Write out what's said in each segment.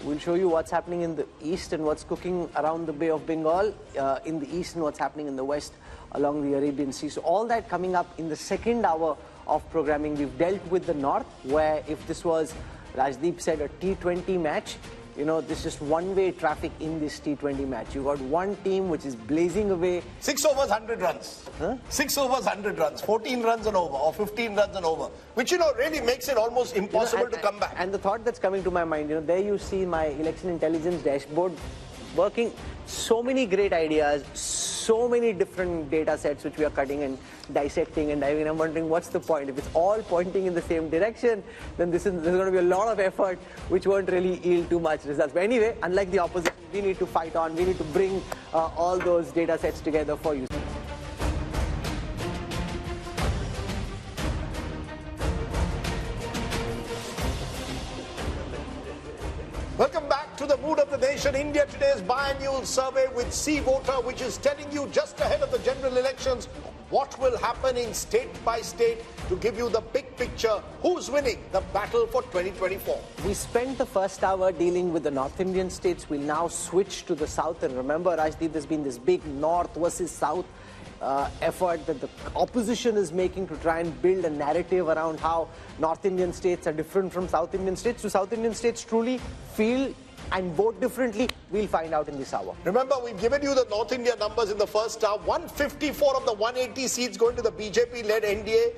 We'll show you what's happening in the east and what's cooking around the Bay of Bengal in the east and what's happening in the west along the Arabian Sea. So all that coming up in the second hour of programming. We've dealt with the north, where if this was, Rajdeep said, a T20 match, you know, this is just one-way traffic in this T20 match. You got one team which is blazing away. 6 overs, 100 runs. Huh? 6 overs, 100 runs. 14 runs and over, or 15 runs and over. Which, you know, really makes it almost impossible to come back. And the thought that's coming to my mind, you know, there you see my election intelligence dashboard working. So many great ideas, so many different data sets which we are cutting and dissecting and diving. I'm wondering what's the point? If it's all pointing in the same direction, then there's going to be a lot of effort which won't really yield too much results. But anyway, unlike the opposition, we need to fight on. We need to bring all those data sets together for you. Welcome back to the mood of the nation. India Today's biannual survey with C Voter, which is telling you just ahead of the general elections what will happen in state by state to give you the big picture. Who's winning the battle for 2024? We spent the first hour dealing with the North Indian states. We'll now switch to the south. And remember, Rajdeep, there's been this big north versus south effort that the opposition is making to try and build a narrative around how North Indian states are different from South Indian states. Do South Indian states truly feel and vote differently? We'll find out in this hour. Remember, we've given you the North India numbers in the first hour. 154 of the 180 seats going to the BJP-led NDA.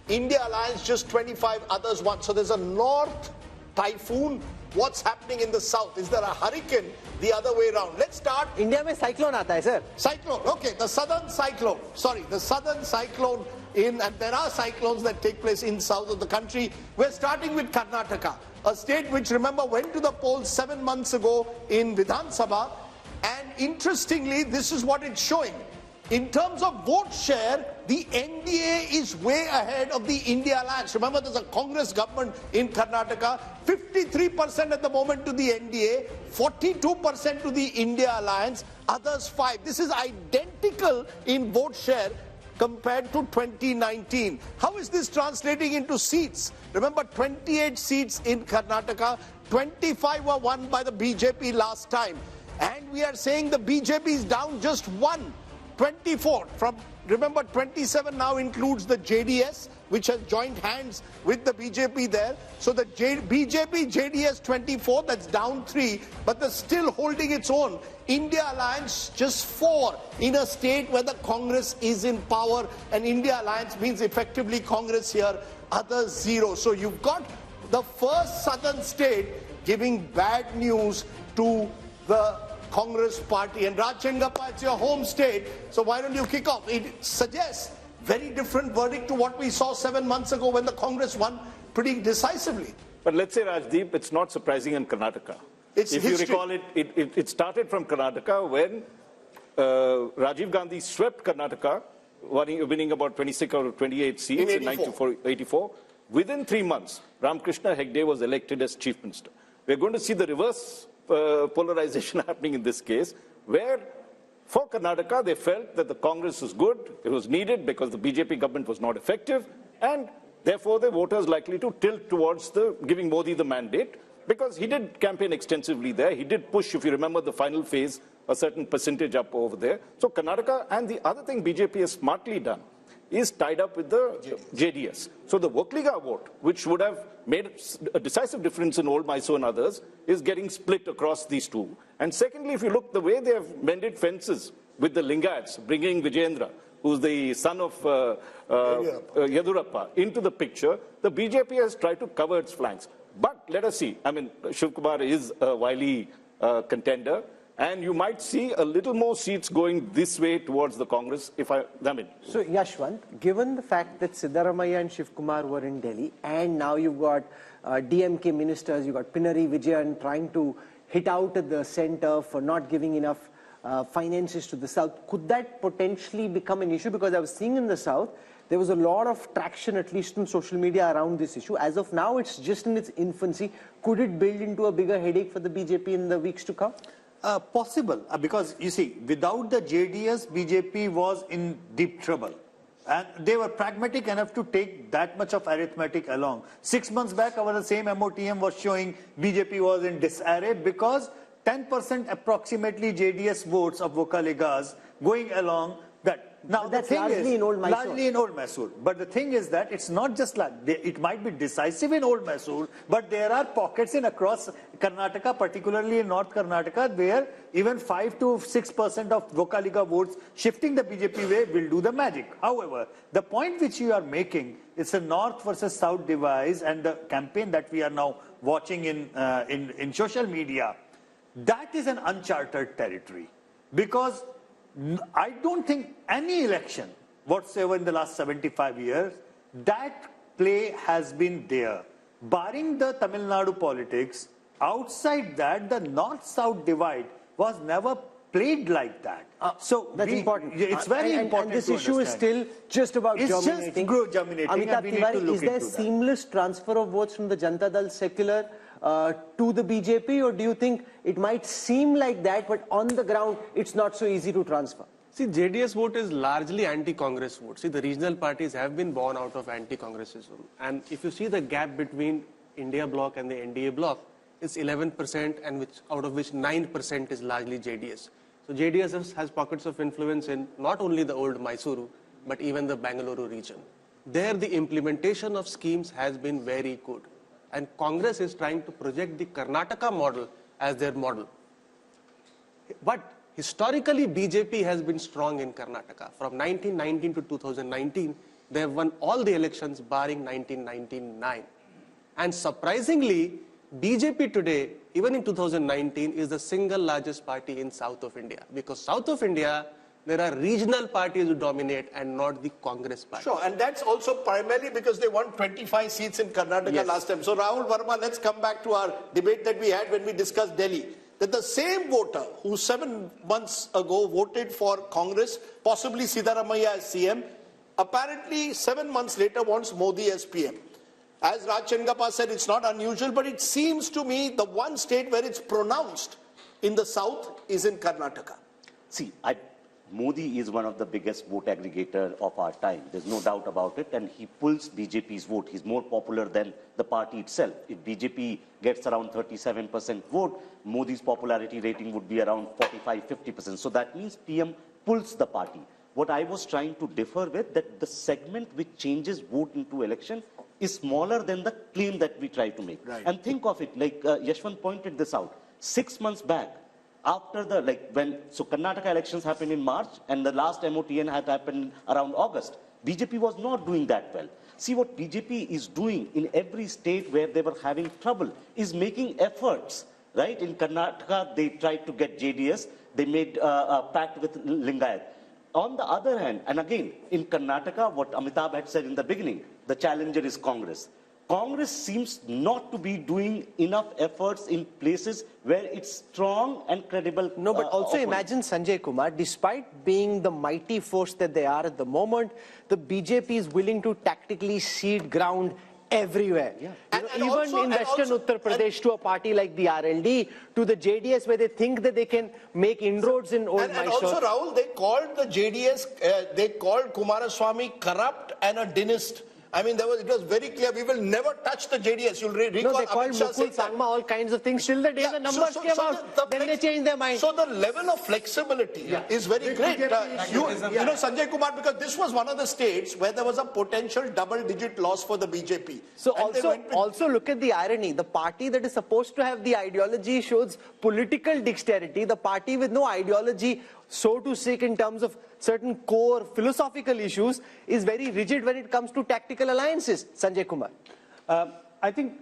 India Alliance just 25, others 1. So there's a north typhoon. What's happening in the south? Is there a hurricane the other way around? Let's start. India mein cyclone aata hai, sir. Cyclone, okay. The southern cyclone. Sorry, the southern cyclone and there are cyclones that take place in south of the country. We're starting with Karnataka, a state which, remember, went to the polls 7 months ago in Vidhan Sabha. And interestingly, this is what it's showing. In terms of vote share, the NDA is way ahead of the India Alliance. Remember, there's a Congress government in Karnataka. 53% at the moment to the NDA, 42% to the India Alliance, others 5. This is identical in vote share compared to 2019. How is this translating into seats? Remember, 28 seats in Karnataka, 25 were won by the BJP last time. And we are saying the BJP is down just 1. 24 from, remember, 27 now includes the JDS, which has joined hands with the BJP there. So the BJP, JDS 24, that's down 3, but they're still holding its own. India Alliance just 4 in a state where the Congress is in power, and India Alliance means effectively Congress here, others 0. So you've got the first southern state giving bad news to the Congress party. And Rajchandgappa, it's your home state, so why don't you kick off? It suggests very different verdict to what we saw 7 months ago when the Congress won pretty decisively. But let's say, Rajdeep, it's not surprising in Karnataka. It's if history. you recall, it started from Karnataka when Rajiv Gandhi swept Karnataka, winning about 26 or 28 seats in 1984. Within 3 months, Ramakrishna Hegde was elected as Chief Minister. We're going to see the reverse polarization happening in this case, where for Karnataka they felt that the Congress was good, it was needed because the BJP government was not effective, and therefore the voters likely to tilt towards giving Modi the mandate, because he did campaign extensively there. He did push, if you remember the final phase, a certain percentage up over there. So Karnataka, and the other thing BJP has smartly done is tied up with the JDS. So the Vokliga vote, which would have made a decisive difference in Old Mysore and others, is getting split across these two. And secondly, if you look the way they have mended fences with the Lingayats, bringing Vijayendra, who's the son of Yadurappa, into the picture, the BJP has tried to cover its flanks. But let us see. I mean, Shiv Kumar is a wily contender. And you might see a little more seats going this way towards the Congress, So, Yashwant, given the fact that Siddaramaiah and Shiv Kumar were in Delhi, and now you've got DMK ministers, you've got Pinari Vijayan trying to hit out at the center for not giving enough finances to the south, could that potentially become an issue? Because I was seeing in the south, there was a lot of traction, at least on social media, around this issue. As of now, it's just in its infancy. Could it build into a bigger headache for the BJP in the weeks to come? Possible, because you see, without the JDS, BJP was in deep trouble. And they were pragmatic enough to take that much of arithmetic along. 6 months back, our same MOTM was showing BJP was in disarray because 10% approximately JDS votes of Vocaligas going along that. Now, but that's largely in Old Mysore. Largely in Old Mysore. But the thing is that it's not just like, it might be decisive in Old Mysore, but there are pockets in across Karnataka, particularly in North Karnataka, where even 5 to 6% of Vocaliga votes shifting the BJP way will do the magic. However, the point which you are making is a North versus South divide, and the campaign that we are now watching in social media, that is an uncharted territory. Because I don't think any election whatsoever in the last 75 years, that play has been there. Barring the Tamil Nadu politics, outside that, the North-South divide was never played like that. So that's important. It's very important. And this issue is still just about germinating. Just germinating. Amitabh Tiwari, is there seamless transfer of votes from the Janata Dal secular to the BJP, or do you think it might seem like that, but on the ground, it's not so easy to transfer? See, JDS vote is largely anti-Congress vote. See, the regional parties have been born out of anti-Congressism. And if you see the gap between India bloc and the NDA bloc, it's 11%, and out of which 9% is largely JDS. So JDS has pockets of influence in not only the old Mysuru, but even the Bangalore region. There, the implementation of schemes has been very good. And Congress is trying to project the Karnataka model as their model. But historically, BJP has been strong in Karnataka. From 1919 to 2019, they have won all the elections barring 1999. And surprisingly, BJP today, even in 2019, is the single largest party in South of India. Because South of India, there are regional parties who dominate and not the Congress party. Sure, and that's also primarily because they won 25 seats in Karnataka last time. So Rahul Verma, let's come back to our debate that we had when we discussed Delhi. That the same voter who 7 months ago voted for Congress, possibly Siddaramaiah as CM, apparently 7 months later wants Modi as PM. As Raj Chengappa said, it's not unusual, but it seems to me the one state where it's pronounced in the south is in Karnataka. See, Modi is one of the biggest vote aggregator of our time. There's no doubt about it. And he pulls BJP's vote. He's more popular than the party itself. If BJP gets around 37% vote, Modi's popularity rating would be around 45-50%. So that means PM pulls the party. What I was trying to differ with, that the segment which changes vote into election is smaller than the claim that we try to make. Right. And think of it, like Yashwant pointed this out, 6 months back, after the, so Karnataka elections happened in March and the last MOTN had happened around August. BJP was not doing that well. See, what BJP is doing in every state where they were having trouble is making efforts, right? In Karnataka, they tried to get JDS. They made a pact with Lingayat. On the other hand, and again, in Karnataka, what Amitabh had said in the beginning, the challenger is Congress. Congress seems not to be doing enough efforts in places where it's strong and credible. No, but also opponent. imagine Sanjay Kumar, despite being the mighty force that they are at the moment, the BJP is willing to tactically cede ground everywhere. Yeah. Even in Western Uttar Pradesh, to a party like the RLD, to the JDS, where they think that they can make inroads in Old Mysore. And also, Rahul, they called the JDS, they called Kumaraswamy corrupt and a dynast. I mean, it was very clear, we will never touch the JDS. You'll recall they called Mukul Sangma all kinds of things. Till the day the numbers came out, then they changed their mind. So the level of flexibility is very great. You know, Sanjay Kumar, because this was one of the states where there was a potential double-digit loss for the BJP. So also look at the irony. The party that is supposed to have the ideology shows political dexterity. The party with no ideology, so to speak, in terms of certain core philosophical issues, is very rigid when it comes to tactical alliances. Sanjay Kumar. I think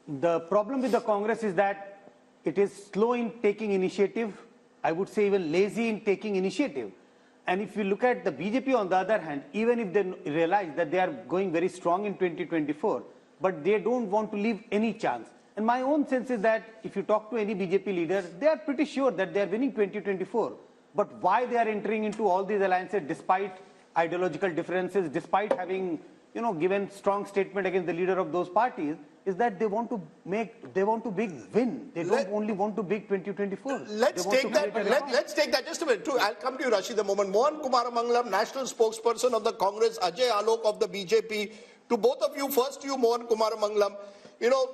the problem with the Congress is that it is slow in taking initiative. I would say even lazy in taking initiative. And if you look at the BJP on the other hand, even if they realize that they are going very strong in 2024, but they don't want to leave any chance. And my own sense is that if you talk to any BJP leader, they are pretty sure that they are winning 2024. But why they are entering into all these alliances despite ideological differences, despite having, given strong statement against the leader of those parties, is that they want to big win. They don't only want to big 2024. Let's take that just a minute. I'll come to you, Rashid, in a moment. Mohan Kumaramangalam, national spokesperson of the Congress, Ajay Alok of the BJP. To both of you, first to you, Mohan Kumaramangalam. You know,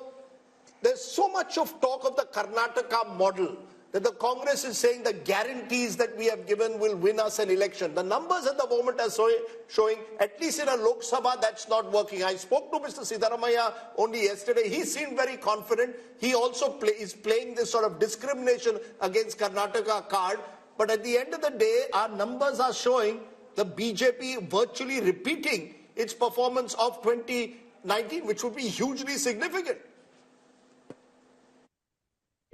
there's so much of talk of the Karnataka model that the Congress is saying the guarantees that we have given will win us an election. The numbers at the moment are showing, at least in a Lok Sabha, that's not working. I spoke to Mr. Siddaramaiah only yesterday. He seemed very confident. He also is playing this sort of discrimination against Karnataka card. But at the end of the day, our numbers are showing the BJP virtually repeating its performance of 2019, which would be hugely significant.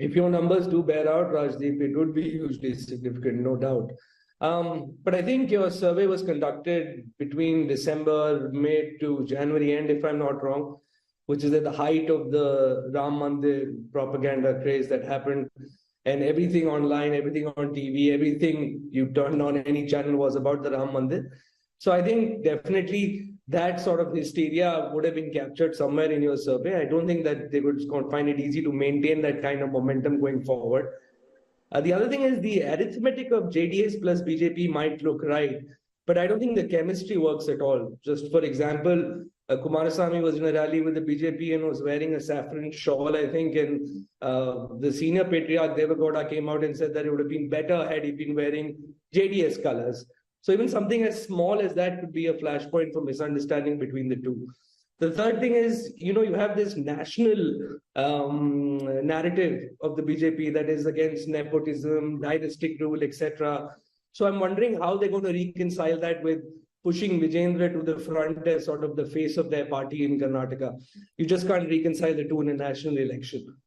If your numbers do bear out, Rajdeep, it would be hugely significant, no doubt. But I think your survey was conducted between December, May to January end, if I'm not wrong, which is at the height of the Ram Mandir propaganda craze that happened. And everything online, everything on TV, everything you turned on any channel was about the Ram Mandir. So I think definitely that sort of hysteria would have been captured somewhere in your survey. I don't think that they would find it easy to maintain that kind of momentum going forward. The other thing is the arithmetic of JDS plus BJP might look right, but I don't think the chemistry works at all. Just for example, Kumarasamy was in a rally with the BJP and was wearing a saffron shawl, I think, and the senior patriarch Devagowda came out and said that it would have been better had he been wearing JDS colors. So even something as small as that could be a flashpoint for misunderstanding between the two. The third thing is, you know, you have this national narrative of the BJP that is against nepotism, dynastic rule, etc. So I'm wondering how they're going to reconcile that with pushing Vijayendra to the front as sort of the face of their party in Karnataka. You just can't reconcile the two in a national election.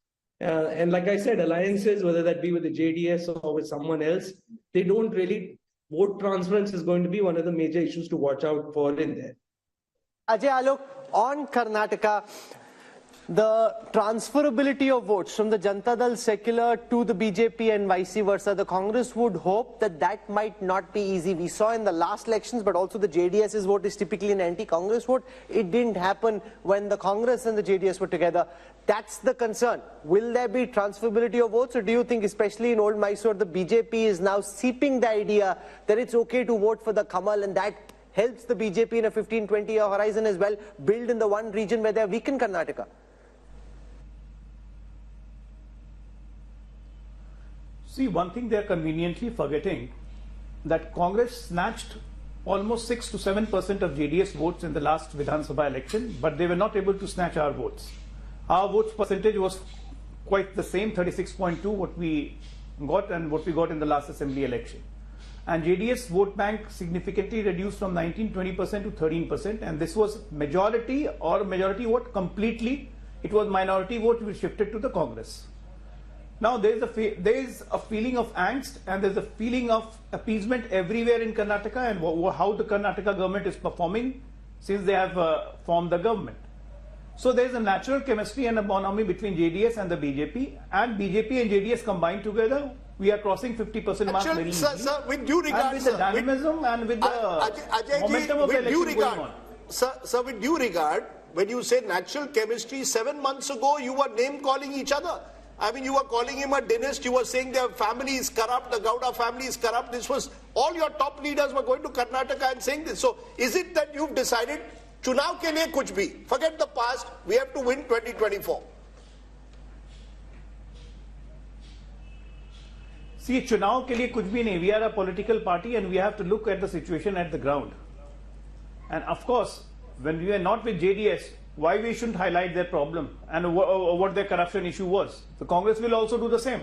And like I said, alliances, whether that be with the JDS or with someone else, they don't really... Vote transference is going to be one of the major issues to watch out for in there. Ajay Alok, on Karnataka, the transferability of votes from the Janata Dal secular to the BJP and vice versa, the Congress would hope that that might not be easy. We saw in the last elections, but also the JDS's vote is typically an anti-Congress vote. It didn't happen when the Congress and the JDS were together. That's the concern. Will there be transferability of votes, or do you think, especially in Old Mysore, the BJP is now seeping the idea that it's okay to vote for the Kamal, and that helps the BJP in a 15-20 year horizon as well, build in the one region where they're weak in Karnataka? See, one thing they are conveniently forgetting, that Congress snatched almost 6 to 7% of JDS votes in the last Vidhan Sabha election, but they were not able to snatch our votes. Our votes percentage was quite the same, 36.2, what we got and what we got in the last assembly election. And JDS vote bank significantly reduced from 19-20% to 13%, and this was majority or majority vote completely. It was minority vote which shifted to the Congress. Now there is a feeling of angst and there is a feeling of appeasement everywhere in Karnataka, and how the Karnataka government is performing since they have formed the government. So there is a natural chemistry and a bonhomie between JDS and the BJP, and BJP and JDS combined together, we are crossing 50% mark very easily. Sir, with due regard, and with the dynamism and with the momentum of the election going on. Sir, with due regard, when you say natural chemistry, 7 months ago you were name-calling each other. I mean, you were calling him a dynast, you were saying their family is corrupt, the Gowda family is corrupt. This was, all your top leaders were going to Karnataka and saying this. So, is it that you've decided, Chunav ke liye kuch bhi, forget the past, we have to win 2024? See, Chunav ke liye kuch bhi nahi. We are a political party and we have to look at the situation at the ground. And of course, when we are not with JDS, why we shouldn't highlight their problem and what their corruption issue was. The Congress will also do the same.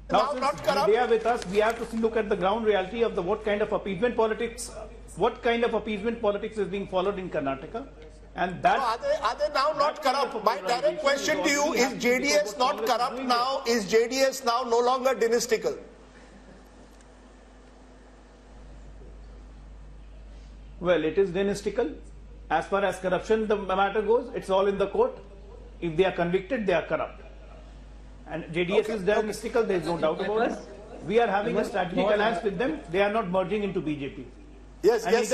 Now, since they are with us, we have to look at the ground reality of what kind of appeasement politics is being followed in Karnataka. And that, are they now not corrupt? My direct question to you, is JDS not corrupt now? Is JDS now no longer dynastical? Well, it is dynastical. As far as corruption the matter goes, it's all in the court. If they are convicted, they are corrupt. And JDS is dynastical, there is no doubt about it. We are having a strategic alliance with them. They are not merging into BJP. Yes, yes.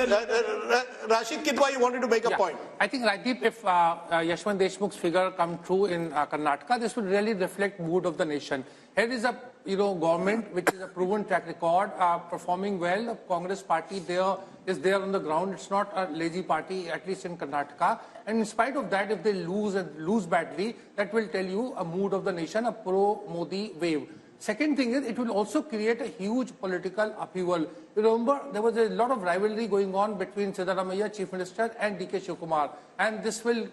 Rashid Kitwa, you wanted to make a point. I think, Rajdeep, if Yashwant Deshmukh's figure come true in Karnataka, this will really reflect mood of the nation. Here is a government which is a proven track record, performing well. The Congress party is there on the ground. It's not a lazy party, at least in Karnataka. And in spite of that, if they lose badly, that will tell you a mood of the nation, a pro-Modi wave. Second thing is, it will also create a huge political upheaval. You remember, there was a lot of rivalry going on between Siddaramaiah, Chief Minister, and D.K. Shivkumar. And this will,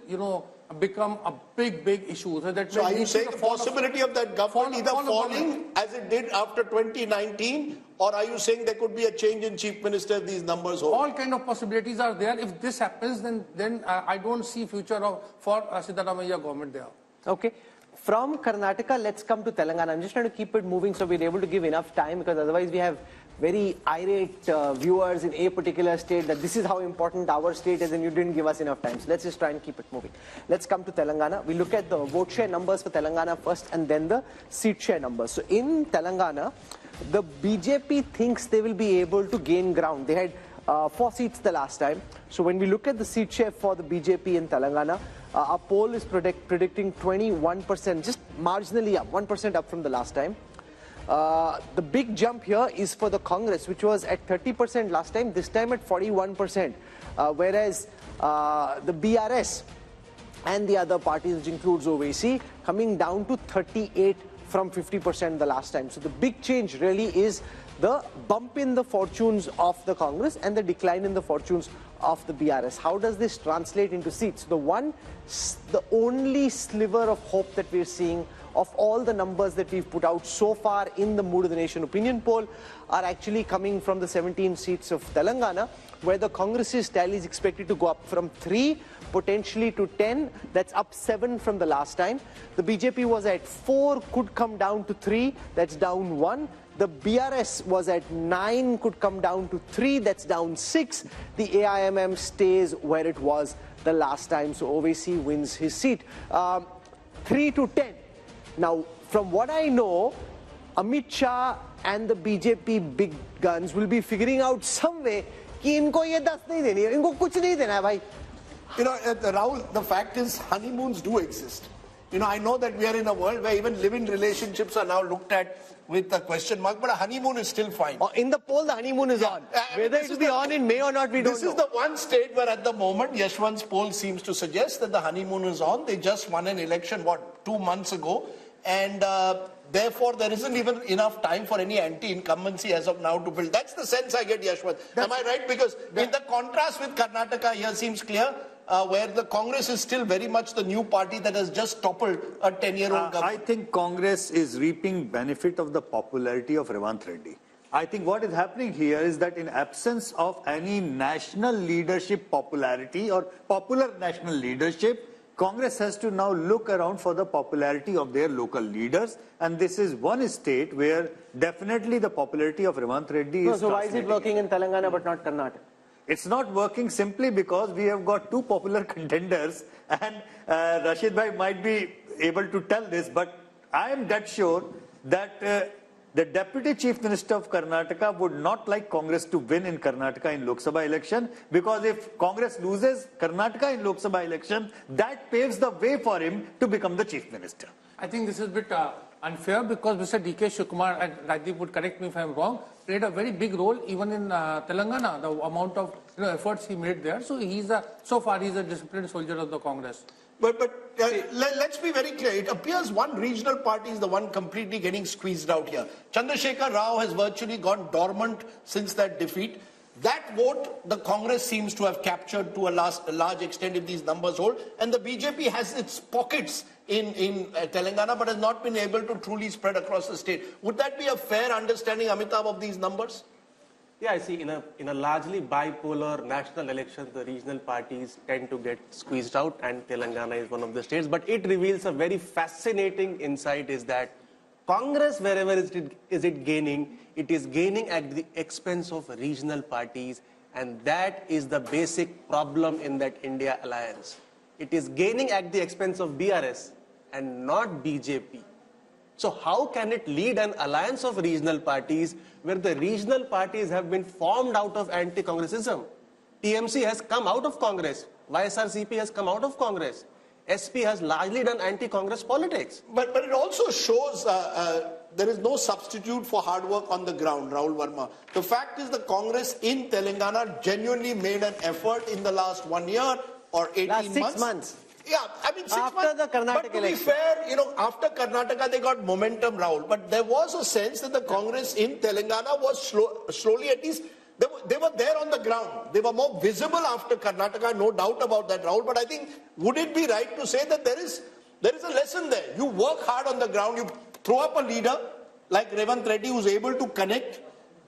become a big issue. So are you saying the possibility of that government either falling as it did after 2019, or are you saying there could be a change in Chief Minister if these numbers hold? All kind of possibilities are there. If this happens, then I don't see future for Siddaramaiah government there. Okay. From Karnataka, let's come to Telangana. I'm just trying to keep it moving so we're able to give enough time, because otherwise we have very irate viewers in a particular state that this is how important our state is and you didn't give us enough time. So let's just try and keep it moving. Let's come to Telangana. We look at the vote share numbers for Telangana first and then the seat share numbers. So in Telangana, the BJP thinks they will be able to gain ground. They had 4 seats the last time. So when we look at the seat share for the BJP in Telangana, our poll is predicting 21%, just marginally up, 1% up from the last time. The big jump here is for the Congress, which was at 30% last time, this time at 41%. Whereas the BRS and the other parties, which includes OVC, coming down to 38 from 50% the last time. So the big change really is the bump in the fortunes of the Congress and the decline in the fortunes of the BRS. How does this translate into seats? The only sliver of hope that we're seeing of all the numbers that we've put out so far in the Mood of the Nation opinion poll are actually coming from the 17 seats of Telangana, where the Congress's tally is expected to go up from 3 potentially to 10. That's up 7 from the last time. The BJP was at 4, could come down to 3. That's down 1. The BRS was at 9, could come down to 3. That's down 6. The AIMM stays where it was the last time. So OVC wins his seat. 3 to 10. Now, from what I know, Amit Shah and the BJP big guns will be figuring out some way कि इनको ये 10 नहीं देनी है, इनको कुछ नहीं देना है भाई. Rahul, the fact is honeymoons do exist. I know that we are in a world where even living relationships are now looked at with a question mark, but a honeymoon is still fine. In the poll, the honeymoon is on. Whether it will be on in May or not, we don't know. This is the one state where at the moment, Yashwant's poll seems to suggest that the honeymoon is on. They just won an election, 2 months ago? And therefore, there isn't even enough time for any anti-incumbency as of now to build. That's the sense I get, Yashwant. Am I right? Because in the contrast with Karnataka here seems clear, where the Congress is still very much the new party that has just toppled a 10-year-old government. I think Congress is reaping benefit of the popularity of Revanth Reddy. I think what is happening here is that in absence of any national leadership popularity or popular national leadership, Congress has to now look around for the popularity of their local leaders, and this is one state where definitely the popularity of Revanth Reddy is. So why is it working in Telangana but not Karnataka? It's not working simply because we have got 2 popular contenders, and Rashid Bhai might be able to tell this, but I am dead sure that the Deputy Chief Minister of Karnataka would not like Congress to win in Karnataka in Lok Sabha election, because if Congress loses Karnataka in Lok Sabha election, that paves the way for him to become the Chief Minister. I think this is a bit unfair, because Mr. D.K. Shivkumar, and Rajdeep would correct me if I'm wrong, played a very big role even in Telangana, the amount of efforts he made there. So so far he's a disciplined soldier of the Congress. But let's be very clear. It appears one regional party is the one completely getting squeezed out here. Chandrasekhar Rao has virtually gone dormant since that defeat. That vote, the Congress seems to have captured to a large extent if these numbers hold. And the BJP has its pockets in Telangana, but has not been able to truly spread across the state. Would that be a fair understanding, Amitabh, of these numbers? Yeah, I see. In a largely bipolar national election, the regional parties tend to get squeezed out, and Telangana is one of the states. But it reveals a very fascinating insight, is that Congress, wherever is it gaining, it is gaining at the expense of regional parties, and that is the basic problem in that India alliance. It is gaining at the expense of BRS and not BJP. So how can it lead an alliance of regional parties where the regional parties have been formed out of anti-Congressism? TMC has come out of Congress. YSRCP has come out of Congress. SP has largely done anti-Congress politics. But it also shows there is no substitute for hard work on the ground, Rahul Verma. The fact is the Congress in Telangana genuinely made an effort in the last 1 year or 18 last months. 6 months. Yeah, I mean 6 After months. the Karnataka but to election. be fair, you know, after Karnataka they got momentum, Rahul. But there was a sense that the Congress in Telangana was slowly at least, they were there on the ground. They were more visible after Karnataka, no doubt about that, Rahul. But I think, would it be right to say that there is a lesson there? You work hard on the ground, you throw up a leader like Revanth Reddy who's able to connect,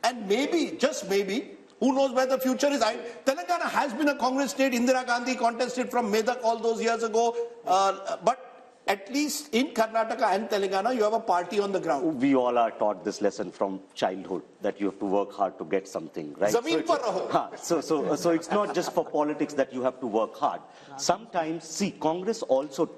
and maybe, just maybe, who knows where the future is? Telangana has been a Congress state. Indira Gandhi contested from Medak all those years ago. But at least in Karnataka and Telangana, you have a party on the ground. We all are taught this lesson from childhood, that you have to work hard to get something, right? Zameen par raho. So it's not just for politics that you have to work hard. Sometimes, see, Congress also,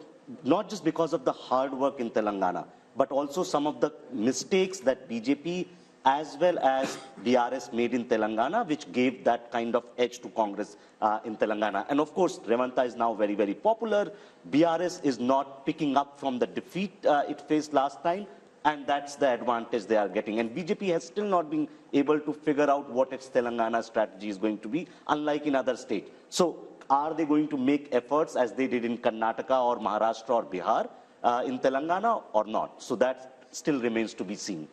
not just because of the hard work in Telangana, but also some of the mistakes that BJP as well as DRS made in Telangana, which gave that kind of edge to Congress in Telangana. And of course, Revanta is now very, very popular. BRS is not picking up from the defeat it faced last time, and that's the advantage they are getting. And BJP has still not been able to figure out what its Telangana strategy is going to be, unlike in other states. So are they going to make efforts as they did in Karnataka or Maharashtra or Bihar in Telangana or not? So that still remains to be seen.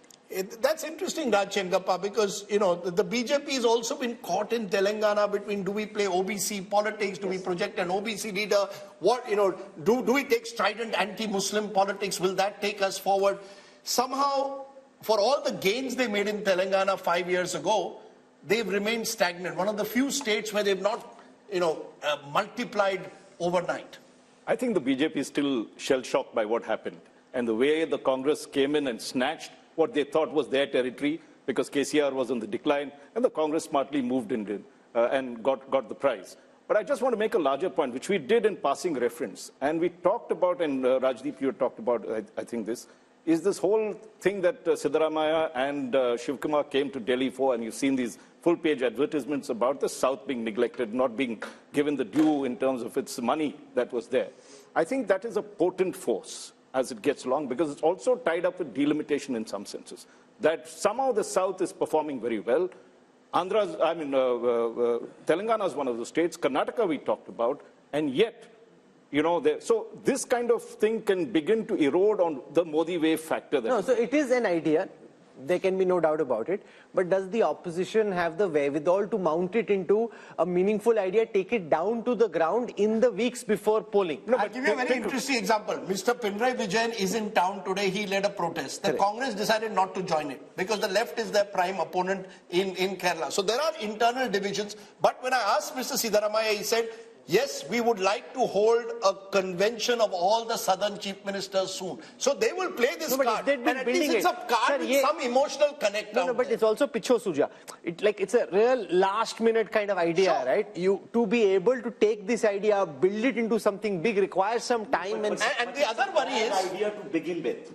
That's interesting, Raj Chengappa, because, you know, the BJP has also been caught in Telangana between, do we play OBC politics, do we project an OBC leader, what, you know, do we take strident anti-Muslim politics, will that take us forward? Somehow, for all the gains they made in Telangana 5 years ago, they've remained stagnant. One of the few states where they've not, you know, multiplied overnight. I think the BJP is still shell-shocked by what happened. And the way the Congress came in and snatched what they thought was their territory, because KCR was on the decline, and the Congress smartly moved in and got the prize. But I just want to make a larger point, which we did in passing reference, and we talked about, and Rajdeep, you talked about, I think this, is this whole thing that Siddaramaiah and Shiv Kumar came to Delhi for, and you've seen these full-page advertisements about the South being neglected, not being given the due in terms of its money that was there. I think that is a potent force as it gets along, because it's also tied up with delimitation in some senses. That somehow the South is performing very well. Telangana is one of the states, Karnataka we talked about, and yet, you know, so this kind of thing can begin to erode on the Modi wave factor. No, so it is an idea. There can be no doubt about it. But does the opposition have the wherewithal to mount it into a meaningful idea, take it down to the ground in the weeks before polling? No, I'll give you a very interesting example. Mr. Pinarayi Vijayan is in town today. He led a protest. The Congress decided not to join it because the left is their prime opponent in Kerala. So there are internal divisions. But when I asked Mr. Siddaramaiah, he said, yes, we would like to hold a convention of all the southern chief ministers soon. So they will play this card. And at least it's a card with some emotional connect. No, but it's also picho suja. It's a real last minute kind of idea, right? To be able to take this idea, build it into something big requires some time. And the other worry is... idea to begin with.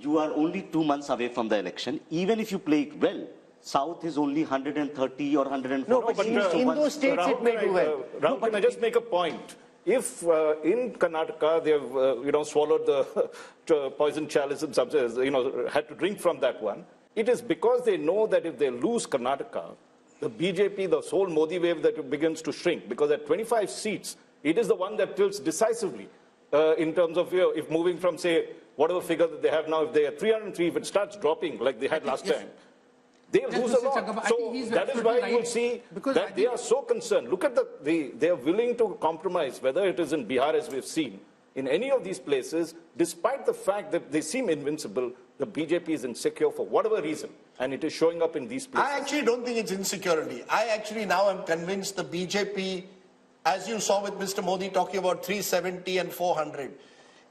You are only 2 months away from the election. Even if you play it well, South is only 130 or 140. No, but in those states Rahul, it may do well. Rahul, can I just make a point? If in Karnataka they've swallowed the poison chalice and had to drink from that one, it is because they know that if they lose Karnataka, the BJP, the whole Modi wave that begins to shrink, because at 25 seats, it is the one that tilts decisively in terms of if moving from, say, whatever figure that they have now, if they are 303, if it starts dropping like they had last time, they lose a lot. So that is why you will see that they are so concerned. Look at they are willing to compromise, whether it is in Bihar, as we've seen, in any of these places, despite the fact that they seem invincible, the BJP is insecure for whatever reason, and it is showing up in these places. I actually don't think it's insecurity. I actually now am convinced the BJP, as you saw with Mr. Modi talking about 370 and 400,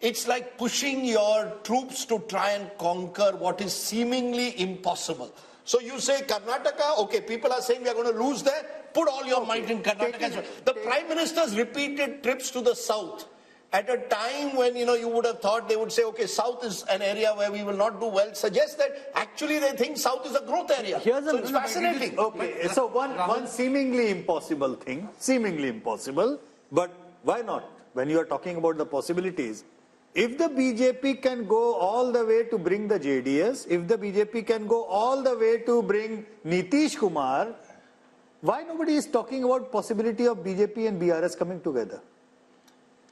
it's like pushing your troops to try and conquer what is seemingly impossible. So you say Karnataka, okay, people are saying we are going to lose there, put all your might in Karnataka. The Prime Minister's repeated trips to the south at a time when, you would have thought they would say, okay, South is an area where we will not do well, suggests that actually they think South is a growth area. So it's fascinating. Okay, so one seemingly impossible thing, but why not? When you are talking about the possibilities, if the BJP can go all the way to bring the JDS, if the BJP can go all the way to bring Nitish Kumar, why nobody is talking about possibility of BJP and BRS coming together?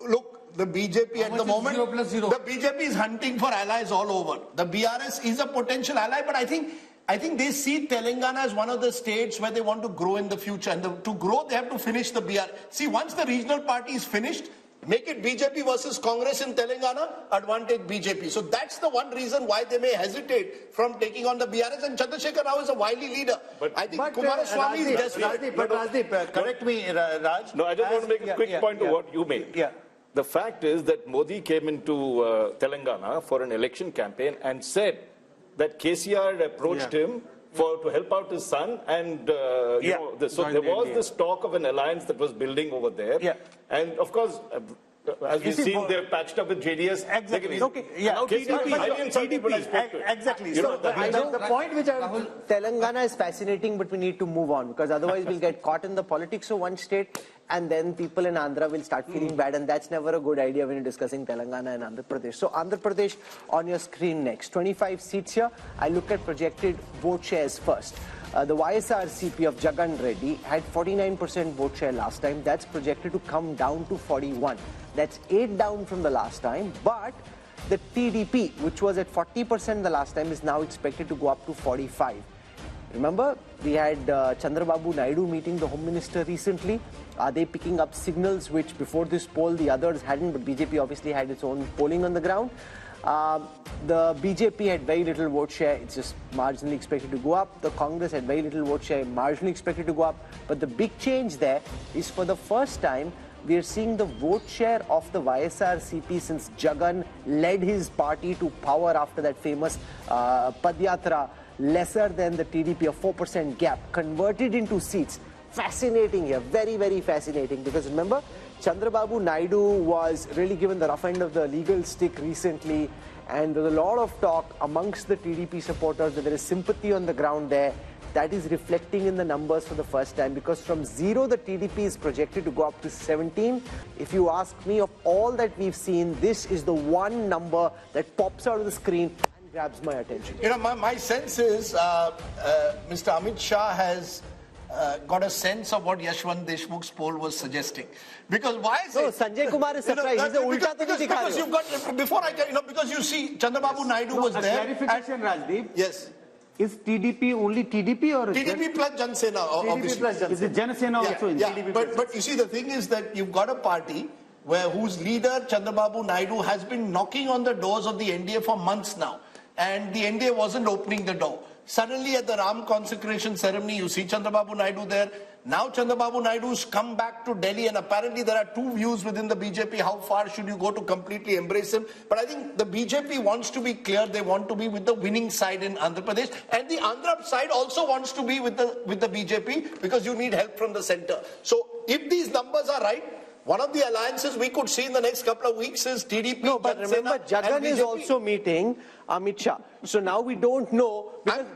Look, the BJP at the moment, the BJP is hunting for allies all over. The BRS is a potential ally, but I think they see Telangana as one of the states where they want to grow in the future. And to grow, they have to finish the BRS. See, once the regional party is finished, make it BJP versus Congress in Telangana, advantage BJP. So that's the one reason why they may hesitate from taking on the BRS. And Chandrasekhar Rao is a wily leader. I think Kumaraswamy is desperate. Rajdeep, correct me, Raj. No, I just want to make a quick point to what you made. Yeah. The fact is that Modi came into Telangana for an election campaign and said that KCR approached him to help out his son, and so there was this talk of an alliance that was building over there. Yeah. And of course, as we've seen, they're patched up with JDS. Exactly. Okay. Yeah. Exactly. So the point which Telangana is fascinating, but we need to move on, because otherwise we'll get caught in the politics of one state, and then people in Andhra will start feeling bad, and that's never a good idea when you're discussing Telangana and Andhra Pradesh. So Andhra Pradesh on your screen next. 25 seats here. I look at projected vote shares first. The YSRCP of Jagan Reddy had 49% vote share last time. That's projected to come down to 41. That's 8 down from the last time. But the TDP, which was at 40% the last time, is now expected to go up to 45. Remember, we had Chandrababu Naidu meeting the Home Minister recently. Are they picking up signals which before this poll the others hadn't, but BJP obviously had its own polling on the ground? The BJP had very little vote share, it's just marginally expected to go up. The Congress had very little vote share, marginally expected to go up. But the big change there is, for the first time, we are seeing the vote share of the YSRCP since Jagan led his party to power after that famous Padyatra, lesser than the TDP, a 4% gap, converted into seats. Fascinating here, very, very fascinating, because remember, Chandrababu Naidu was really given the rough end of the legal stick recently, and there's a lot of talk amongst the TDP supporters that there is sympathy on the ground there. That is reflecting in the numbers for the first time, because from 0 the TDP is projected to go up to 17. If you ask me, of all that we've seen, this is the one number that pops out of the screen and grabs my attention. My sense is Mr. Amit Shah has got a sense of what Yashwant Deshmukh's poll was suggesting. Because why is it? Sanjay Kumar is surprised. He's because you've got, before I get, because you see, Chandrababu Naidu was there. Clarification, Rajdeep. Yes. Is TDP only TDP or TDP plus Jan Sena? TDP plus Jan Sena. Is it Jan Sena also in TDP? But you see, the thing is that you've got a party whose leader, Chandrababu Naidu, has been knocking on the doors of the NDA for months now. And the NDA wasn't opening the door. Suddenly at the Ram consecration ceremony, you see Chandrababu Naidu there. Now Chandrababu Naidu's come back to Delhi, and apparently there are two views within the BJP. How far should you go to completely embrace him? But I think the BJP wants to be clear. They want to be with the winning side in Andhra Pradesh. And the Andhra side also wants to be with the BJP, because you need help from the center. So if these numbers are right, one of the alliances we could see in the next couple of weeks is TDP. No, but remember, Jagan is also meeting Amit Shah. So now we don't know.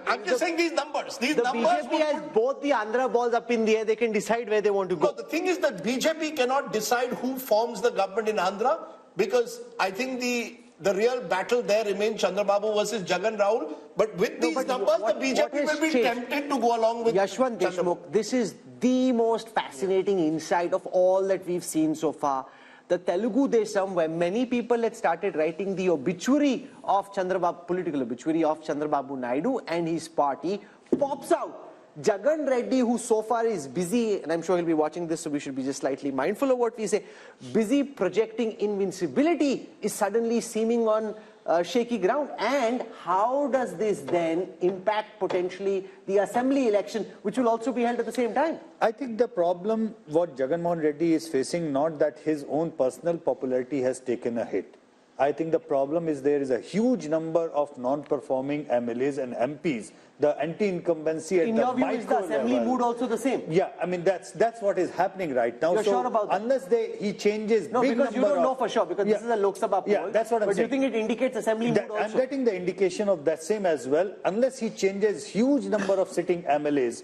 I'm just saying these numbers. The BJP has both the Andhra balls up in the air. They can decide where they want to go. No, the thing is that BJP cannot decide who forms the government in Andhra, because I think the real battle there remains Chandrababu versus Jagan Rahul. But with these numbers, the BJP will be tempted to go along with Yashwant Deshmukh. This is the most fascinating insight of all that we've seen so far. The Telugu Desam, where many people had started writing the obituary of Chandrababu, political obituary of Chandrababu Naidu and his party, pops out. Jagan Reddy, who so far is busy, and I'm sure he'll be watching this, so we should be just slightly mindful of what we say, busy projecting invincibility, is suddenly seeming on shaky ground. And how does this then impact potentially the assembly election, which will also be held at the same time? I think the problem what Jagan Mohan Reddy is facing, not that his own personal popularity has taken a hit. I think the problem is there is a huge number of non-performing MLAs and MPs. The anti-incumbency at in the your view, is the assembly level. mood also the same? Yeah, I mean that's what is happening right now. You're sure about that? Unless he changes, no, big because you number don't know of, for sure because this is a Lok Sabha poll. Yeah, that's what I'm but saying. Do you think it indicates assembly mood also? I'm getting the indication of that same as well. Unless he changes huge number of sitting MLAs,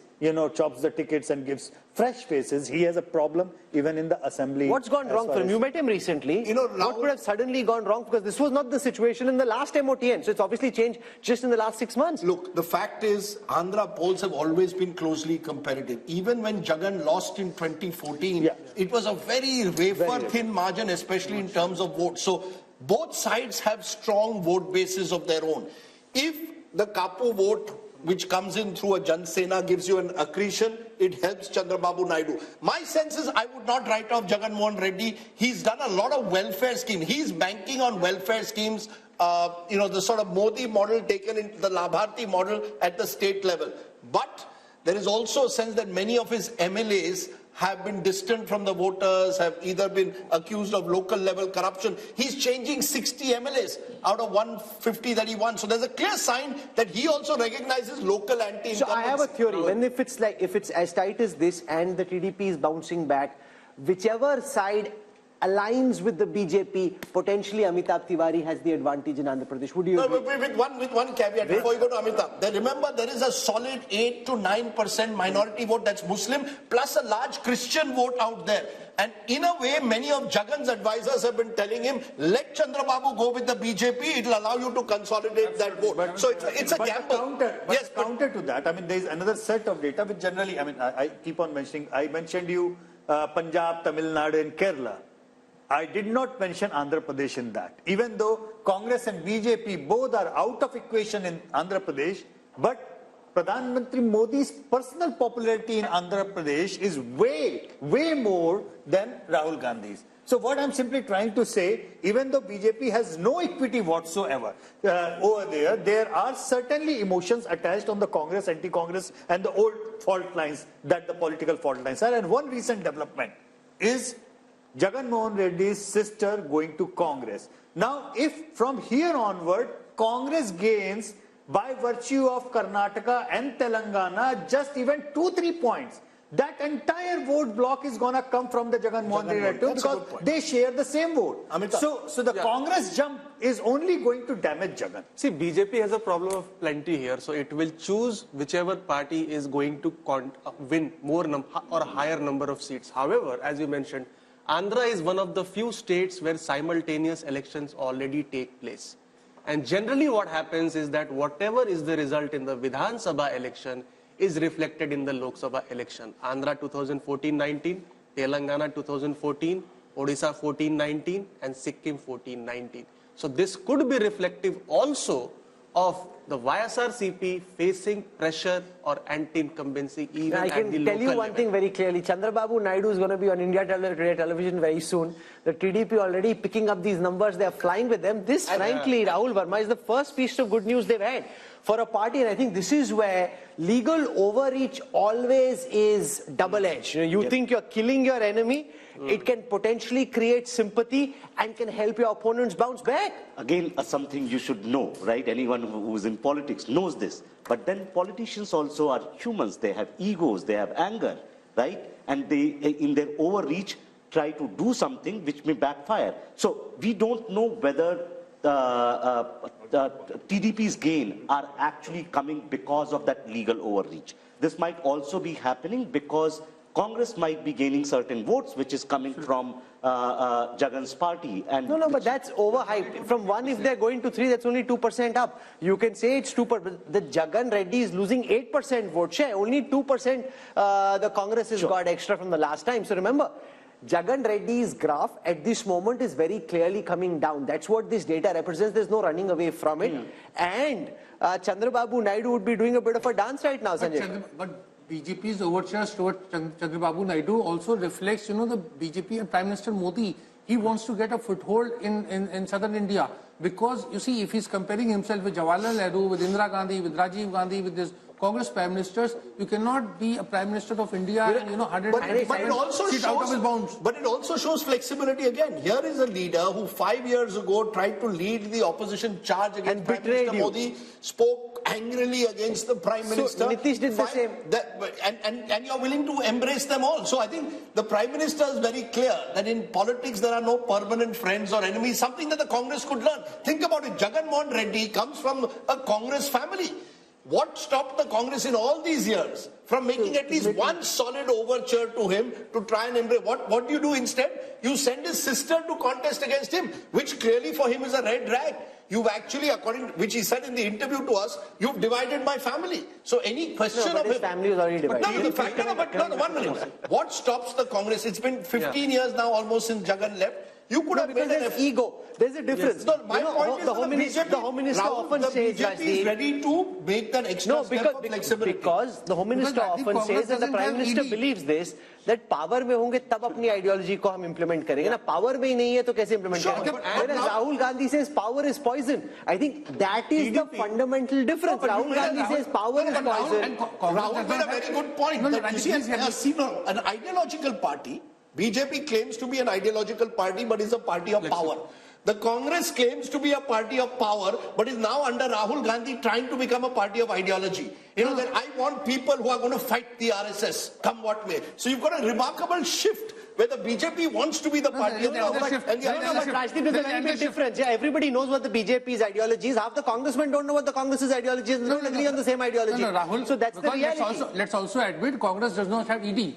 chops the tickets and gives fresh faces, he has a problem even in the assembly. What's gone wrong for him? You met him recently. What could have suddenly gone wrong? Because this was not the situation in the last MOTN. So it's obviously changed just in the last 6 months. Look, the fact is, Andhra polls have always been closely competitive. Even when Jagan lost in 2014, it was a very wafer-thin margin, especially in terms of votes. So both sides have strong vote bases of their own. If the Kapu vote, which comes in through a Jan Sena, gives you an accretion, it helps Chandrababu Naidu. My sense is I would not write off Jagan Mohan Reddy. He's done a lot of welfare schemes. He's banking on welfare schemes, the sort of Modi model taken into the Labharti model at the state level. But there is also a sense that many of his MLAs have been distant from the voters, have either been accused of local level corruption. He's changing 60 MLAs out of 150 that he won. So there's a clear sign that he also recognizes local anti-incumbency. So I have a theory. When if it's as tight as this and the TDP is bouncing back, whichever side aligns with the BJP, potentially Amitabh Tiwari has the advantage in Andhra Pradesh. Would you agree? With one caveat before you go to Amitabh. Remember, there is a solid 8 to 9% minority vote that's Muslim, plus a large Christian vote out there. And in a way, many of Jagan's advisors have been telling him, let Chandrababu go with the BJP, it'll allow you to consolidate that vote. So it's a gamble. Counter to that, I mean, there is another set of data which generally, I mean, I keep on mentioning, I mentioned you Punjab, Tamil Nadu and Kerala. I did not mention Andhra Pradesh in that. Even though Congress and BJP both are out of equation in Andhra Pradesh, but Pradhan Mantri Modi's personal popularity in Andhra Pradesh is way more than Rahul Gandhi's. So what I'm simply trying to say, even though BJP has no equity whatsoever over there are certainly emotions attached on the Congress, anti-Congress and the old fault lines that the political fault lines are. And one recent development is Jagan Mohan Reddy's sister going to Congress. Now, if from here onward, Congress gains by virtue of Karnataka and Telangana just even 2-3 points, that entire vote block is going to come from the Jagan Mohan Reddy because they share the same vote. So the Congress jump is only going to damage Jagan. See, BJP has a problem of plenty here, so it will choose whichever party is going to win more or higher number of seats. However, as you mentioned, Andhra is one of the few states where simultaneous elections already take place. And generally what happens is that whatever is the result in the Vidhan Sabha election is reflected in the Lok Sabha election. Andhra 2014-19, Telangana 2014, Odisha 14-19 and Sikkim 14-19. So this could be reflective also of the YSRCP facing pressure or anti-incumbency even at the local level. I can tell you one thing very clearly. Chandrababu Naidu is going to be on India Today television very soon. The TDP already picking up these numbers. They are flying with them. This, frankly, Rahul Verma, is the first piece of good news they've had for a party. And I think this is where legal overreach always is double-edged. You think you're killing your enemy. It can potentially create sympathy and can help your opponents bounce back. Again, something you should know, right? Anyone who is in politics knows this. But then politicians also are humans. They have egos, they have anger, right? And they, in their overreach, try to do something which may backfire. So we don't know whether the TDP's gain are actually coming because of that legal overreach. This might also be happening because Congress might be gaining certain votes, which is coming from Jagan's party. And no, but that's overhyped. From 1, if they're going to 3, that's only 2% up. You can say it's 2%. The Jagan Reddy is losing 8% vote share. Only 2% the Congress has got extra from the last time. So remember, Jagan Reddy's graph at this moment is very clearly coming down. That's what this data represents. There's no running away from it. And Chandrababu Naidu would be doing a bit of a dance right now, Sanjay. But BJP's overtures towards Chandrababu Naidu also reflects, the BJP and Prime Minister Modi. He wants to get a foothold in southern India because, you see, if he's comparing himself with Jawaharlal Nehru, with Indira Gandhi, with Rajiv Gandhi, with this Congress prime ministers. You cannot be a prime minister of India and 100 but it also shows, out of his bounds. But it also shows flexibility again. Here is a leader who 5 years ago tried to lead the opposition charge against Prime Minister Modi, spoke angrily against the Prime Minister. Nitish did the same. And you're willing to embrace them all. So I think the Prime Minister is very clear that in politics there are no permanent friends or enemies, something that the Congress could learn. Think about it. Jagan Mohan Reddy comes from a Congress family. What stopped the Congress in all these years from making at least one solid overture to him to try and embrace? What do you do instead? You send his sister to contest against him, which clearly for him is a red rag. You've actually, according to which he said in the interview to us, you've divided my family. So any question of his him, family was already divided. No, 1 minute. What stops the Congress? It's been 15 years now, almost since Jagan left. You could have made an ego. There's a difference. Yes. No, my point is the Home Minister often says, BJP is ready to make that extra step of flexibility. Because the Home Minister often says, and the Prime Minister believes this, that power में होंगे तब अपनी ideology को हम implement करेंगे ना power में ही नहीं है तो कैसे implement करेंगे? Whereas Rahul Gandhi says power is poison. I think that is the fundamental difference. Rahul Gandhi says power is poison. Rahul made a very good point. You see, an ideological party. BJP claims to be an ideological party, but is a party of power. The Congress claims to be a party of power, but is now under Rahul Gandhi trying to become a party of ideology. That I want people who are going to fight the RSS, come what may. So you've got a remarkable shift where the BJP wants to be the party of power. But Rajdeep, there's a very big difference. Yeah, everybody knows what the BJP's ideology is. Half the congressmen don't know what the Congress's ideology is. They don't agree on the same ideology. Rahul, so that's the reality. Let's also admit Congress does not have ED.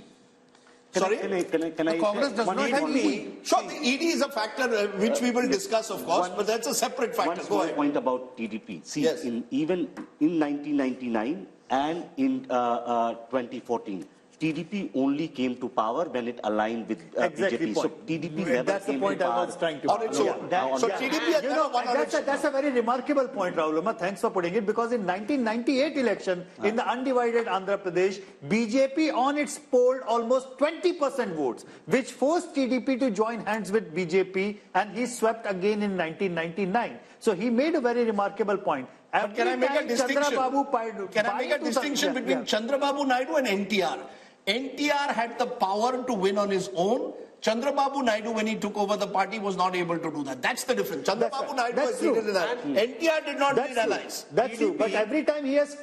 Sorry? Can I Congress does not have ED. Sure, the ED is a factor which we will discuss, of course, but that's a separate factor. One small point about TDP. See, even in 1999 and in 2014, TDP only came to power when it aligned with BJP. So TDP never That's the came point to I power was trying to on its own. So TDP has never won election. That's a very remarkable point, Rahul. Thanks for putting it, because in 1998 election, in the undivided Andhra Pradesh, BJP on its poll almost 20% votes, which forced TDP to join hands with BJP, and he swept again in 1999. So he made a very remarkable point. But can I make a distinction? Can I make a distinction between Chandrababu Naidu and NTR? NTR had the power to win on his own. Chandrababu Naidu, when he took over the party, was not able to do that. That's the difference. Chandrababu Naidu has needed an ally. NTR did not need allies. That's true. But every time he has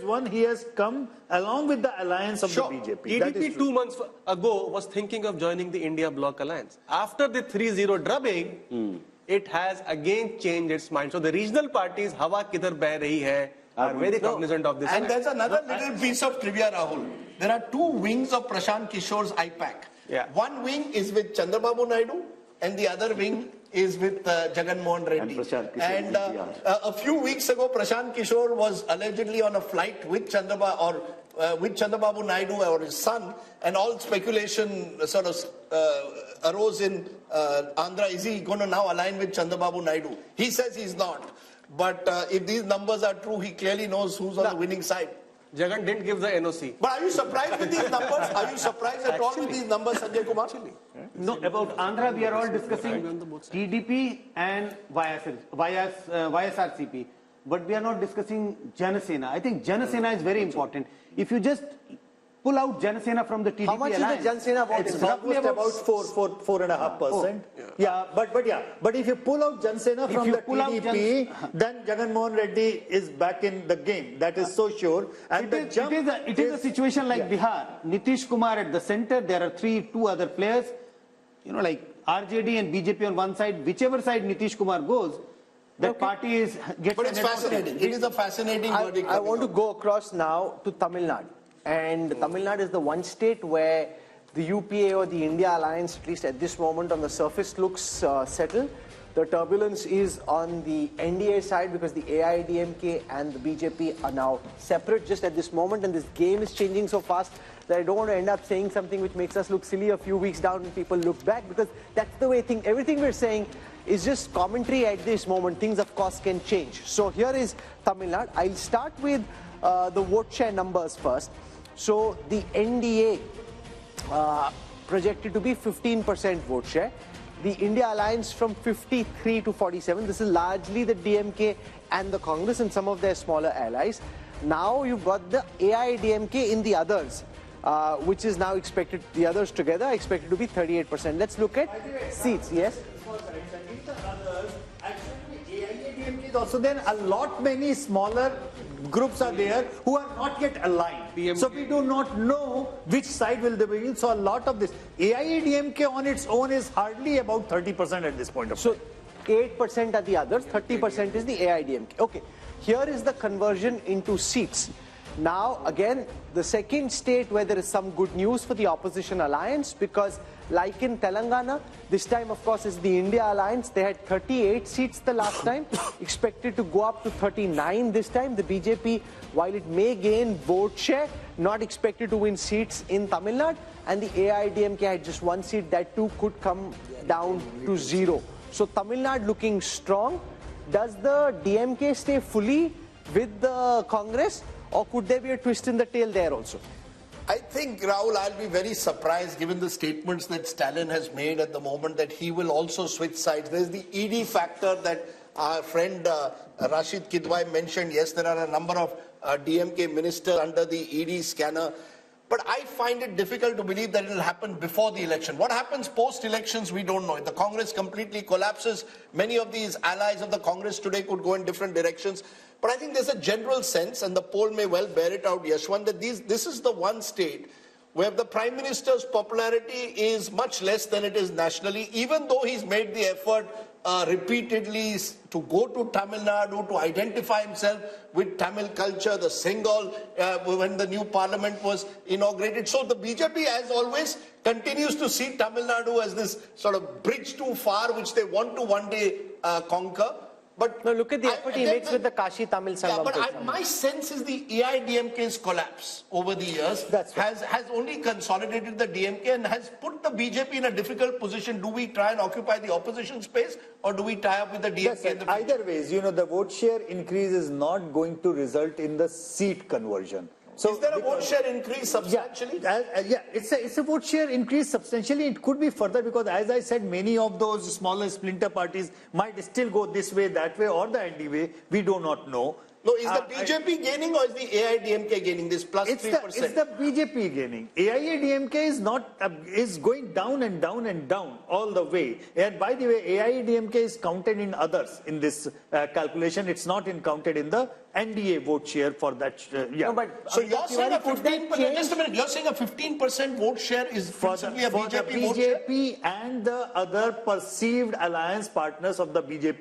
won, he has come along with the alliance of the BJP. TDP 2 months ago was thinking of joining the India Bloc alliance. After the 3-0 drubbing, it has again changed its mind. So the regional parties, hawa kidhar beh rahi hai, are very cognizant of this. And there's another little piece of trivia, Rahul. There are two wings of Prashant Kishore's IPAC. One wing is with Chandrababu Naidu, and the other wing is with Jagan Mohan Reddy. And a few weeks ago, Prashant Kishore was allegedly on a flight with Chandrababu Naidu or his son, and all speculation sort of arose in Andhra. Is he going to now align with Chandrababu Naidu? He says he's not. But if these numbers are true, he clearly knows who's on the winning side. Jagan didn't give the NOC. But are you surprised with these numbers? Are you surprised at all with these numbers, Sanjay Kumar? No, about Andhra, we are all discussing TDP and YSRCP. But we are not discussing Janasena. I think Janasena is very important. If you just pull out Janasena from the TDP how much alliance, is the Janasena vote? It's roughly about 4.5%. But if you pull out Janasena from the TDP, then Jagan Mohan Reddy is back in the game. That is so sure. And it is a situation like Bihar. Nitish Kumar at the center. There are two other players. Like RJD and BJP on one side. Whichever side Nitish Kumar goes, that party gets. But it's fascinating. It is a fascinating verdict. I want to go across now to Tamil Nadu. And Tamil Nadu is the one state where the UPA or the India alliance, at least at this moment on the surface, looks settled. The turbulence is on the NDA side because the AIDMK and the BJP are now separate just at this moment, and this game is changing so fast that I don't want to end up saying something which makes us look silly a few weeks down when people look back, because that's the way everything we're saying is just commentary at this moment. Things, of course, can change. So here is Tamil Nadu. I'll start with the vote share numbers first. So the NDA projected to be 15% vote share. The India Alliance from 53 to 47. This is largely the DMK and the Congress and some of their smaller allies. Now you've got the AIDMK in the others, which is now expected, the others together are expected to be 38%. Let's look at seats. Yes? Is also then a lot many smaller groups are there who are not yet aligned. So we do not know which side will they be in. So a lot of this AIADMK on its own is hardly about 30% at this point of time. So 8% are the others, 30% is the AIDMK. Okay, here is the conversion into seats. Now again, the second state where there is some good news for the opposition alliance, because like in Telangana, this time of course is the India alliance. They had 38 seats the last time, expected to go up to 39 this time. The BJP, while it may gain vote share, not expected to win seats in Tamil Nadu, and the AIDMK had just one seat, that too could come down to 0. So Tamil Nadu looking strong. Does the DMK stay fully with the Congress, or could there be a twist in the tail there also? I think, Rahul, I'll be very surprised given the statements that Stalin has made at the moment that he will also switch sides. There's the ED factor that our friend Rashid Kidwai mentioned. Yes, there are a number of DMK ministers under the ED scanner. But I find it difficult to believe that it will happen before the election. What happens post-elections, we don't know. If the Congress completely collapses, many of these allies of the Congress today could go in different directions. But I think there's a general sense, and the poll may well bear it out, Yashwant, that this is the one state where the Prime Minister's popularity is much less than it is nationally, even though he's made the effort repeatedly to go to Tamil Nadu, to identify himself with Tamil culture, the Singal, when the new parliament was inaugurated. So the BJP, as always, continues to see Tamil Nadu as this sort of bridge too far, which they want to one day conquer. But now look at the effort he makes with the Kashi Tamil Sangam. Yeah, but my sense is the AIDMK's collapse over the years has only consolidated the DMK and has put the BJP in a difficult position. Do we try and occupy the opposition space, or do we tie up with the DMK? Yes, either ways, you know, the vote share increase is not going to result in the seat conversion. So is there a vote share increase substantially? Yeah, it's a vote share increase substantially. It could be further because, as I said, many of those smaller splinter parties might still go this way, that way, or the anti way. We do not know. No, is the BJP gaining or is the AIDMK gaining this plus 3%? It's the BJP gaining. AIADMK is not is going down and down and down all the way. And by the way, AIADMK is counted in others in this calculation. It's not counted in the NDA vote share for that. Yeah. No, but so you're saying a 15%. Just a minute. You're saying a 15% vote share is principally a BJP vote share? BJP and the other perceived alliance partners of the BJP.